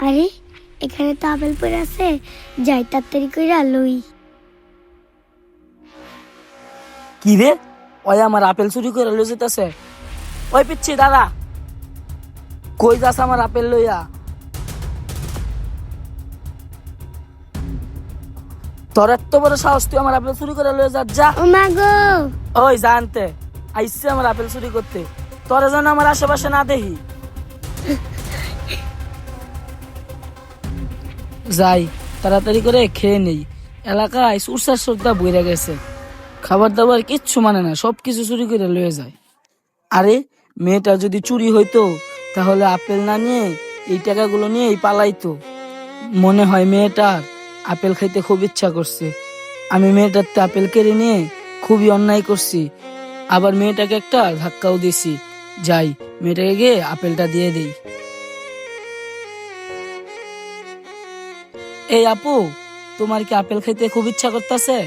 আরে এখানে তো আপেল পড়ে আছে, যাই তাড়াতাড়ি কইরা লই। কি রে, ওই আমার আপেল চুরি করে লয়ে যেতেছে। ওই পিচ্ছি দাদা, কই যাস আমার আপেল লইয়া? তোর এত বড় সাহস, তুই আমার আপেল চুরি করে লয়ে যা। যা ও মা গো, ওই জানতে আইসছে আমার আপেল চুরি করতে, তোর যেন আমার আশেপাশে না দেখি। যাই তাড়াতাড়ি করে খেয়ে নেই, এলাকায় সুরসার সর্দা বইরা গেছে, খাবার দাবার কিচ্ছু মানে না, সবকিছু চুরি করে লয়ে যায়। আরে মেয়েটা যদি চুরি হইতো তাহলে আপেল না নিয়ে এই টাকাগুলো নিয়েই পালাইতো। মনে হয় মেয়েটার আপেল খাইতে খুব ইচ্ছা করছে। আমি মেয়েটার তো আপেল কেড়ে নিয়ে খুবই অন্যায় করছি, আবার মেয়েটাকে একটা ধাক্কাও দিছি। যাই মেয়েটাকে গিয়ে আপেলটা দিয়ে দেই। এই আপু, তোমার কি আপেল খাইতে খুব ইচ্ছা করতেছে?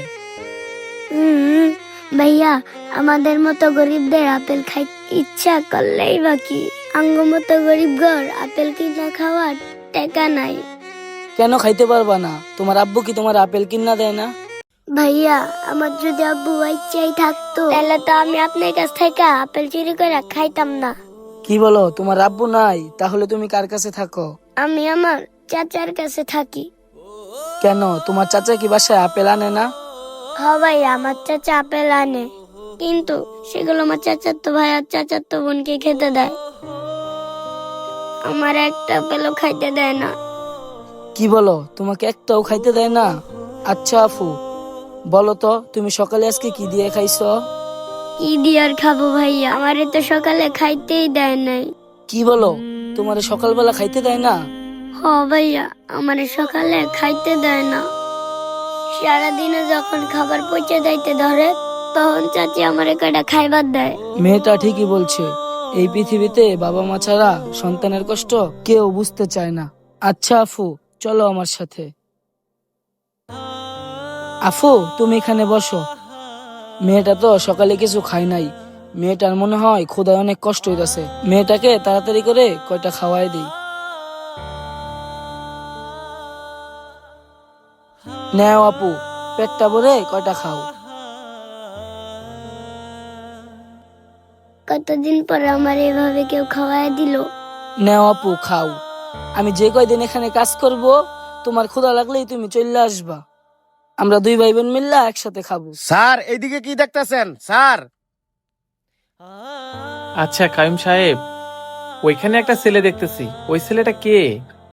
হুম, ভাইয়া আমাদের মতো গরিবদের আপেল খাই ইচ্ছা করলেই বাকি, আঙ্গ মতো গরিব ঘর আপেল কিনা খাওয়ার টাকা নাই। কেন খাইতে পারবা না? তোমার আব্বু কি তোমার আপেল কিনা দেয় না? ভাইয়া আমার যদি আব্বু ইচ্ছাই থাকতো তাহলে তো আমি আপনার কাছ থেকে আপেল চুরি করে খাইতাম না। কি বলো, তোমার আব্বু নাই? তাহলে তুমি কার কাছে থাকো? আমি আমার চাচার কাছে থাকি। কেন, তোমার চাচা কি বাসায় আপেল আনে না? হ ভাইয়া, আমার চাচা আপেল আনে, কিন্তু সেগুলো আমার চাচাতো ভাই আর চাচাতো বোনকে খেতে দেয়, আমার একটা আপেলও খাইতে দেয় না। কি বলো, তোমাকে একটাও খাইতে দেয় না? আচ্ছা আফু, বলো তো তুমি সকালে আজকে কি দিয়ে খাইছো? কি দিয়ে আর খাবো ভাইয়া, আমারে তো সকালে খাইতেই দেয় নাই। কি বলো, তোমার সকালবেলা খাইতে দেয় না? হ ভাইয়া, আমারে সকালে খাইতে দেয় না। সারাদিনে যখন খাবার পৌঁছে যাইতে ধরে তখন চাচি আমারে কয়টা খাইবার দেয়। মেয়েটা ঠিকই বলছে, এই পৃথিবীতে বাবা মা ছাড়া সন্তানের কষ্ট কেউ বুঝতে চায় না। আচ্ছা আফু, চলো আমার সাথে। আফু, তুমি এখানে বসো। মেয়েটা তো সকালে কিছু খায় নাই, মেয়েটার মনে হয় ক্ষুধায় অনেক কষ্ট হইতাছে। মেয়েটাকে তাড়াতাড়ি করে কয়টা খাওয়াই দিই। নেও আপু, পেটটা ভরে কয়টা খাও। কতদিন পরে আমার এভাবে কেউ খাওয়াই দিল। নেও আপু, খাও। আমি যে কয়দিন এখানে কাজ করব, তোমার ক্ষুধা লাগলেই তুমি চলে আসবা, আমরা দুই ভাই বোন মিল্লা একসাথে খাবো। স্যার, এইদিকে কি দেখতেছেন স্যার? আচ্ছা কাইম সাহেব, ওইখানে একটা ছেলে দেখতেছি, ওই ছেলেটা কে?